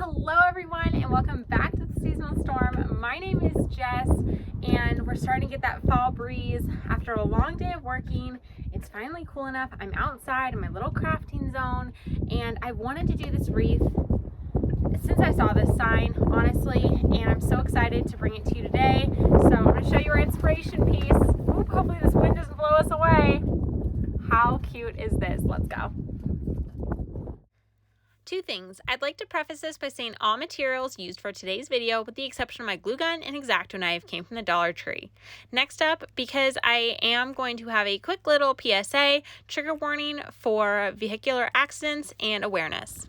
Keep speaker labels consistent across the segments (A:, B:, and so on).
A: Hello everyone and welcome back to the Seasonal Storm. My name is Jess and we're starting to get that fall breeze. After a long day of working, it's finally cool enough. I'm outside in my little crafting zone and I wanted to do this wreath since I saw this sign, honestly, and I'm so excited to bring it to you today. So I'm going to show you our inspiration piece. Ooh, hopefully this wind doesn't blow us away. How cute is this? Let's go. Two things. I'd like to preface this by saying all materials used for today's video, with the exception of my glue gun and X-Acto knife, came from the Dollar Tree. Next up, because I am going to have a quick little PSA, trigger warning for vehicular accidents and awareness.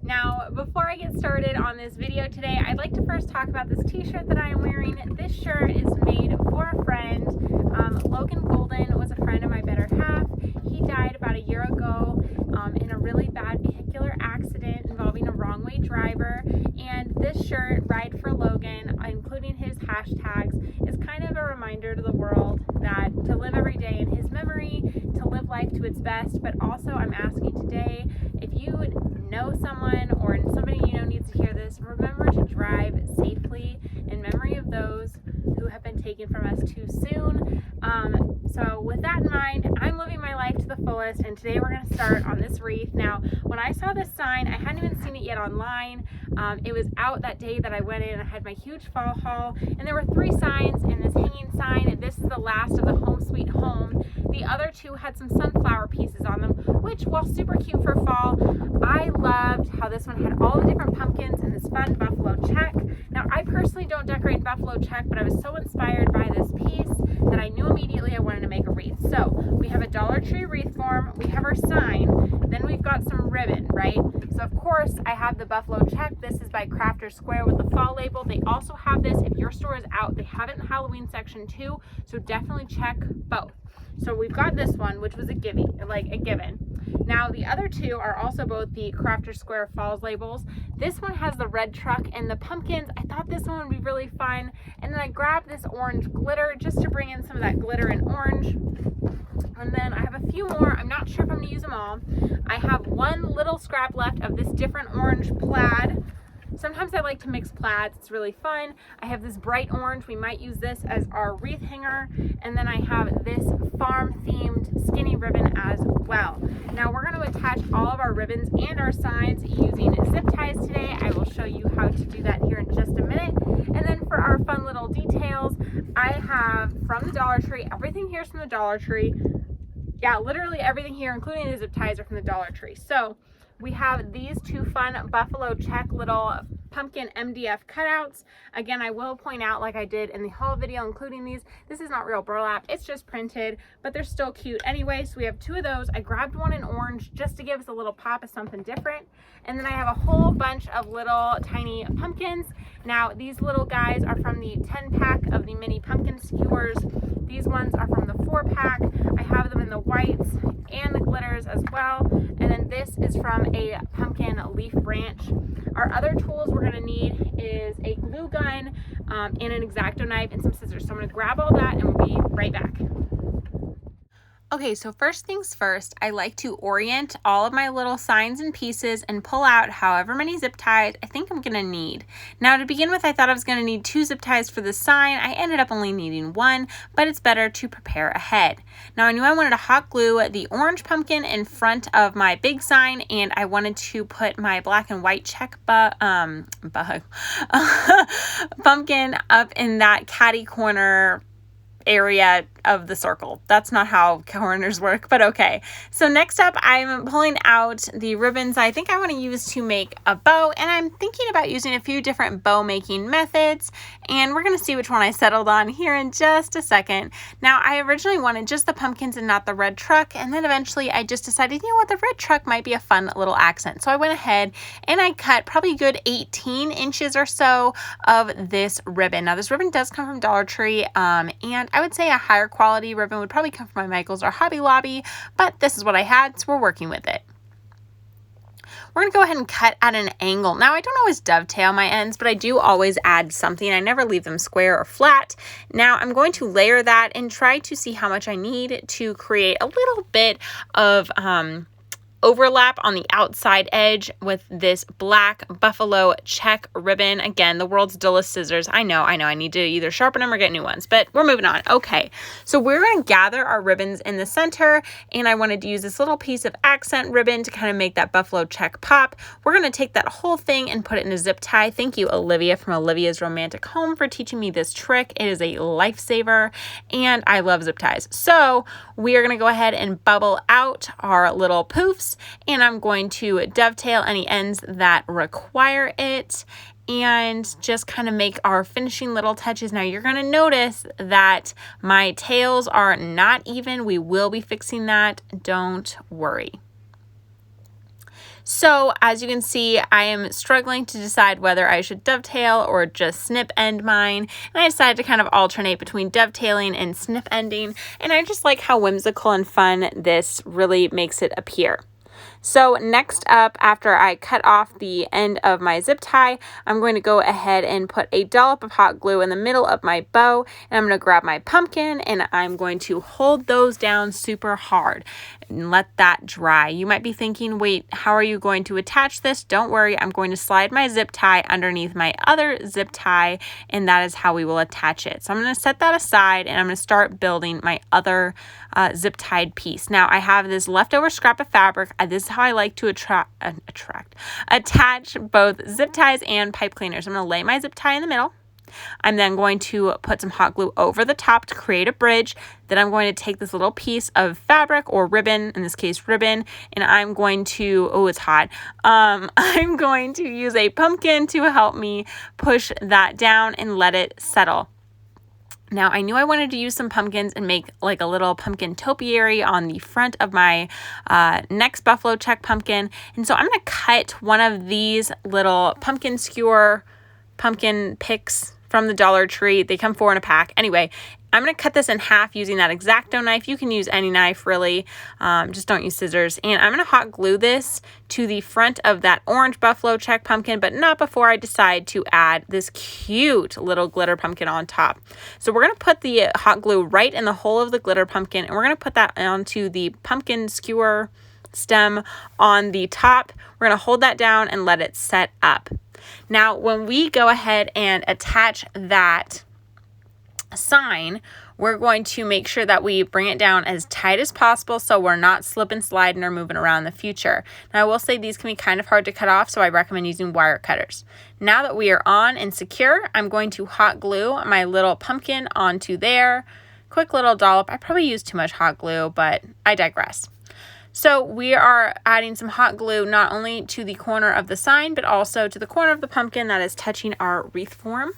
A: Now, before I get started on this video today, I'd like to first talk about this t-shirt that I am wearing. This shirt is made for a friend. Logan Golden was a friend of my better half. He died about a year ago in a really bad vehicular accident involving a wrong-way driver. And this shirt, Ride for Logan, including his hashtags, is kind of a reminder to the world that to live every day in his memory, to live life to its best. But also, I'm asking today, if you know someone or somebody you know needs to hear this, remember to drive safely in memory of those who have been taken from us too soon. So with that in mind, I'm living my life to the fullest, and today we're going to start on this wreath. Now, when I saw this sign, I hadn't even seen it yet online. It was out that day that I went in and I had my huge fall haul, and there were 3 signs in this hanging sign. This is the last of the Home Sweet Home. The other 2 had some sunflower pieces on them, which, while super cute for fall, I loved how this one had all the different pumpkins and this fun buffalo check. Now, I personally don't decorate buffalo check, but I was so inspired by this piece that I knew immediately I wanted to make a wreath. So we have a Dollar Tree wreath form, we have our sign, then we've got some ribbon, right? So of course I have the buffalo check. This is by Crafter Square with the fall label. They also have this, if your store is out, they have it in the Halloween section too, so definitely check both. So we've got this one, which was a given. Now the other 2 are also both the Crafter Square Falls labels. This one has the red truck and the pumpkins. I thought this one would be really fun. And then I grabbed this orange glitter just to bring in some of that glitter and orange. And then I have a few more. I'm not sure if I'm gonna use them all. I have one little scrap left of this different orange plaid. Sometimes I like to mix plaids, it's really fun. I have this bright orange, we might use this as our wreath hanger. And then I have this farm themed skinny ribbon as well. Now we're going to attach all of our ribbons and our signs using zip ties today. I will show you how to do that here in just a minute. And then for our fun little details, I have from the Dollar Tree, everything here is from the Dollar Tree. Yeah, literally everything here, including the zip ties, are from the Dollar Tree. So we have these 2 fun buffalo check little pumpkin MDF cutouts. Again, I will point out, like I did in the haul video, including these, this is not real burlap, it's just printed, but they're still cute anyway. So we have 2 of those. I grabbed one in orange just to give us a little pop of something different. And then I have a whole bunch of little tiny pumpkins. Now these little guys are from the 10-pack of the mini pumpkin skewers. These ones are from the 4-pack. I have them in the whites and the glitters as well. And then this is from a pumpkin leaf branch. Our other tools we're gonna need is a glue gun and an X-Acto knife and some scissors. So I'm gonna grab all that and we'll be right back. Okay, so first things first, I like to orient all of my little signs and pieces and pull out however many zip ties I think I'm gonna need. Now to begin with, I thought I was gonna need 2 zip ties for the sign. I ended up only needing 1, but it's better to prepare ahead. Now I knew I wanted to hot glue the orange pumpkin in front of my big sign, and I wanted to put my black and white check pumpkin up in that catty corner area of the circle. That's not how corners work, but okay. So next up, I'm pulling out the ribbons I think I want to use to make a bow, and I'm thinking about using a few different bow making methods, and we're going to see which one I settled on here in just a second. Now, I originally wanted just the pumpkins and not the red truck, and then eventually I just decided, you know what, the red truck might be a fun little accent. So I went ahead and I cut probably a good 18 inches or so of this ribbon. Now, this ribbon does come from Dollar Tree, and I would say a higher quality ribbon would probably come from my Michaels or Hobby Lobby, but this is what I had, so we're working with it. We're going to go ahead and cut at an angle. Now, I don't always dovetail my ends, but I do always add something. I never leave them square or flat. Now, I'm going to layer that and try to see how much I need to create a little bit of overlap on the outside edge with this black buffalo check ribbon. Again, the world's dullest scissors. I know, I need to either sharpen them or get new ones, but we're moving on. Okay, so we're going to gather our ribbons in the center, and I wanted to use this little piece of accent ribbon to kind of make that buffalo check pop. We're going to take that whole thing and put it in a zip tie. Thank you, Olivia from Olivia's Romantic Home, for teaching me this trick. It is a lifesaver, and I love zip ties. So we are going to go ahead and bubble out our little poofs, and I'm going to dovetail any ends that require it and just kind of make our finishing little touches. Now you're going to notice that my tails are not even. We will be fixing that. Don't worry. So as you can see, I am struggling to decide whether I should dovetail or just snip end mine. And I decided to kind of alternate between dovetailing and snip ending. And I just like how whimsical and fun this really makes it appear. So next up, after I cut off the end of my zip tie, I'm going to go ahead and put a dollop of hot glue in the middle of my bow, and I'm going to grab my pumpkin and I'm going to hold those down super hard and let that dry. You might be thinking, wait, how are you going to attach this? Don't worry, I'm going to slide my zip tie underneath my other zip tie, and that is how we will attach it. So I'm going to set that aside, and I'm going to start building my other zip tied piece. Now I have this leftover scrap of fabric. This is how I like to attach both zip ties and pipe cleaners. I'm going to lay my zip tie in the middle. I'm then going to put some hot glue over the top to create a bridge. Then I'm going to take this little piece of fabric or ribbon, in this case ribbon, and I'm going to, oh, it's hot. I'm going to use a pumpkin to help me push that down and let it settle. Now, I knew I wanted to use some pumpkins and make like a little pumpkin topiary on the front of my next buffalo check pumpkin. And so I'm going to cut one of these little pumpkin skewer pumpkin picks from the Dollar Tree. They come 4 in a pack. Anyway, I'm going to cut this in half using that X-Acto knife. You can use any knife, really. Just don't use scissors. And I'm going to hot glue this to the front of that orange buffalo check pumpkin, but not before I decide to add this cute little glitter pumpkin on top. So we're going to put the hot glue right in the hole of the glitter pumpkin, and we're going to put that onto the pumpkin skewer stem on the top. We're going to hold that down and let it set up. Now, when we go ahead and attach that sign, we're going to make sure that we bring it down as tight as possible so we're not slip and sliding or moving around in the future. Now, I will say these can be kind of hard to cut off, so I recommend using wire cutters. Now that we are on and secure, I'm going to hot glue my little pumpkin onto there. Quick little dollop. I probably used too much hot glue, but I digress. So we are adding some hot glue not only to the corner of the sign, but also to the corner of the pumpkin that is touching our wreath form.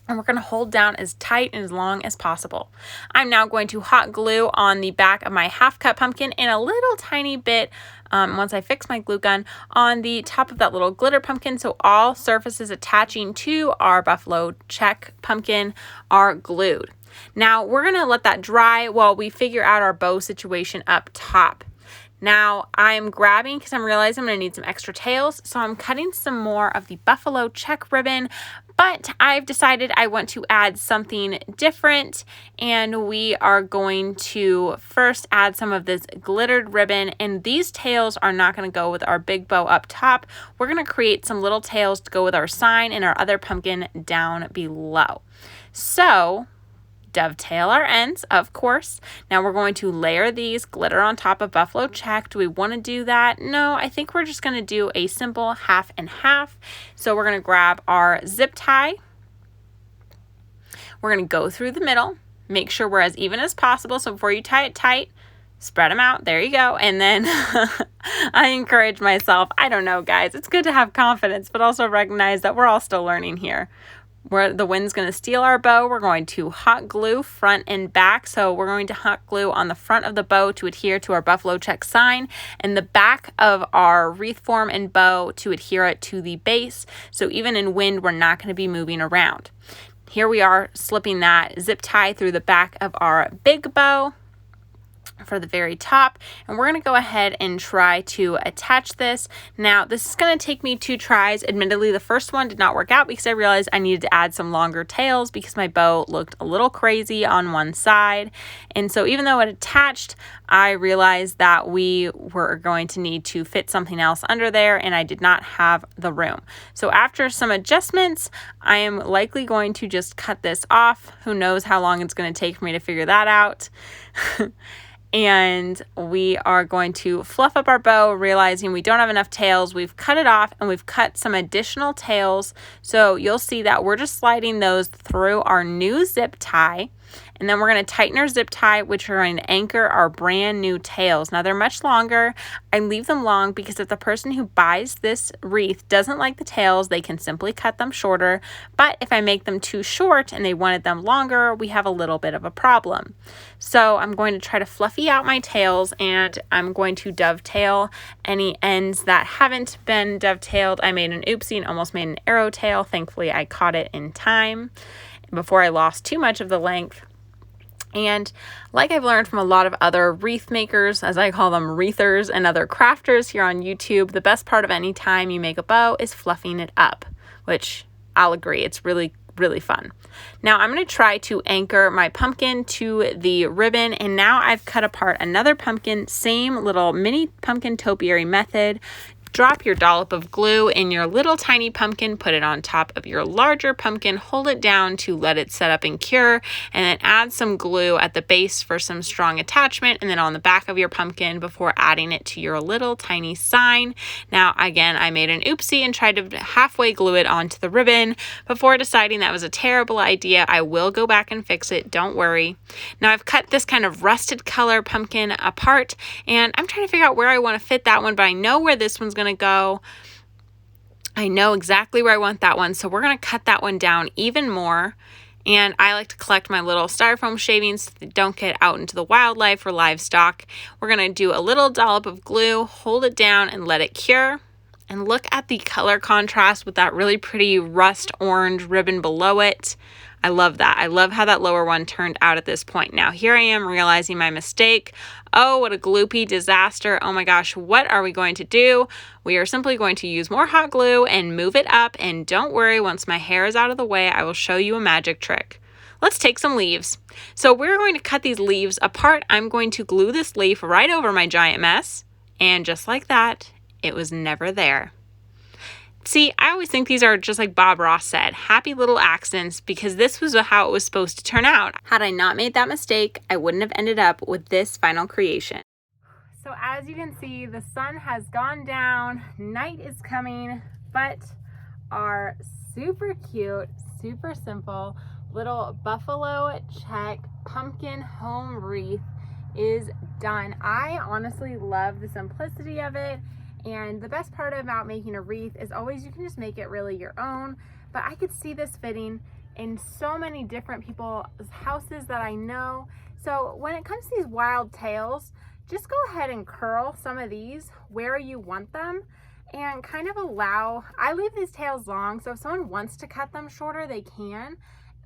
A: And we're going to hold down as tight and as long as possible. I'm now going to hot glue on the back of my half cut pumpkin and a little tiny bit, once I fix my glue gun, on the top of that little glitter pumpkin, so all surfaces attaching to our buffalo check pumpkin are glued. Now we're going to let that dry while we figure out our bow situation up top. Now I'm grabbing, because I'm realizing I'm going to need some extra tails, so I'm cutting some more of the buffalo check ribbon, but I've decided I want to add something different, and we are going to first add some of this glittered ribbon, and these tails are not going to go with our big bow up top. We're going to create some little tails to go with our sign and our other pumpkin down below. So dovetail our ends, of course. Now we're going to layer these glitter on top of buffalo check. Do we want to do that? No, I think we're just going to do a simple half and half. So we're going to grab our zip tie. We're going to go through the middle, make sure we're as even as possible. So before you tie it tight, spread them out. There you go. And then I encourage myself. I don't know, guys. It's good to have confidence, but also recognize that we're all still learning here. Where the wind's going to steal our bow, we're going to hot glue front and back. So we're going to hot glue on the front of the bow to adhere to our buffalo check sign, and the back of our wreath form and bow to adhere it to the base. So even in wind, we're not going to be moving around. Here we are slipping that zip tie through the back of our big bow. for the very top, and we're going to go ahead and try to attach this. Now this is going to take me 2 tries. Admittedly, the first one did not work out because I realized I needed to add some longer tails because my bow looked a little crazy on one side, and so even though it attached, I realized that we were going to need to fit something else under there, and I did not have the room. So after some adjustments, I am likely going to just cut this off. Who knows how long it's going to take for me to figure that out. And we are going to fluff up our bow, realizing we don't have enough tails. We've cut it off and we've cut some additional tails. So you'll see that we're just sliding those through our new zip tie. And then we're going to tighten our zip tie, which are going to anchor our brand new tails. Now they're much longer. I leave them long because if the person who buys this wreath doesn't like the tails, they can simply cut them shorter. But if I make them too short and they wanted them longer, we have a little bit of a problem. So I'm going to try to fluffy out my tails, and I'm going to dovetail any ends that haven't been dovetailed. I made an oopsie and almost made an arrow tail. Thankfully, I caught it in time before I lost too much of the length. And like I've learned from a lot of other wreath makers, as I call them wreathers, and other crafters here on YouTube, the best part of any time you make a bow is fluffing it up, which I'll agree, it's really fun. Now I'm going to try to anchor my pumpkin to the ribbon, and now I've cut apart another pumpkin, same little mini pumpkin topiary method. Drop your dollop of glue in your little tiny pumpkin, put it on top of your larger pumpkin, hold it down to let it set up and cure, and then add some glue at the base for some strong attachment, and then on the back of your pumpkin before adding it to your little tiny sign. Now again, I made an oopsie and tried to halfway glue it onto the ribbon. Before deciding that was a terrible idea, I will go back and fix it, don't worry. Now I've cut this kind of rusted color pumpkin apart, and I'm trying to figure out where I want to fit that one, but I know where this one's going to go. I know exactly where I want that one, so we're going to cut that one down even more. And I like to collect my little styrofoam shavings so they don't get out into the wildlife or livestock. We're going to do a little dollop of glue, hold it down, and let it cure. And look at the color contrast with that really pretty rust orange ribbon below it. I love that. I love how that lower one turned out at this point. Now here I am realizing my mistake. Oh, what a gloopy disaster. Oh my gosh, what are we going to do? We are simply going to use more hot glue and move it up. And don't worry, once my hair is out of the way, I will show you a magic trick. Let's take some leaves. So we're going to cut these leaves apart. I'm going to glue this leaf right over my giant mess. And just like that, it was never there. See, I always think these are just like Bob Ross said, happy little accidents, because this was how it was supposed to turn out. Had I not made that mistake, I wouldn't have ended up with this final creation. So as you can see, the sun has gone down, night is coming, but our super cute, super simple little buffalo check pumpkin home wreath is done. I honestly love the simplicity of it. And the best part about making a wreath is always you can just make it really your own. But I could see this fitting in so many different people's houses that I know. So when it comes to these wild tails, just go ahead and curl some of these where you want them and kind of allow, I leave these tails long, so if someone wants to cut them shorter, they can.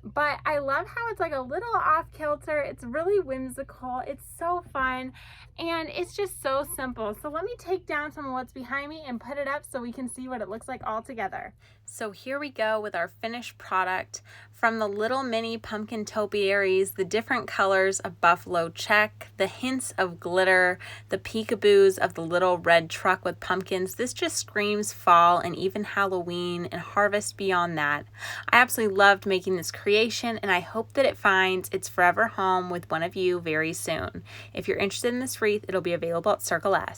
A: But I love how it's like a little off kilter. It's really whimsical. It's so fun. And it's just so simple. So let me take down some of what's behind me and put it up so we can see what it looks like all together. So here we go with our finished product. From the little mini pumpkin topiaries, the different colors of buffalo check, the hints of glitter, the peekaboos of the little red truck with pumpkins. This just screams fall and even Halloween and harvest beyond that. I absolutely loved making this creation, and I hope that it finds its forever home with one of you very soon. If you're interested in this wreath, it'll be available at Circle S.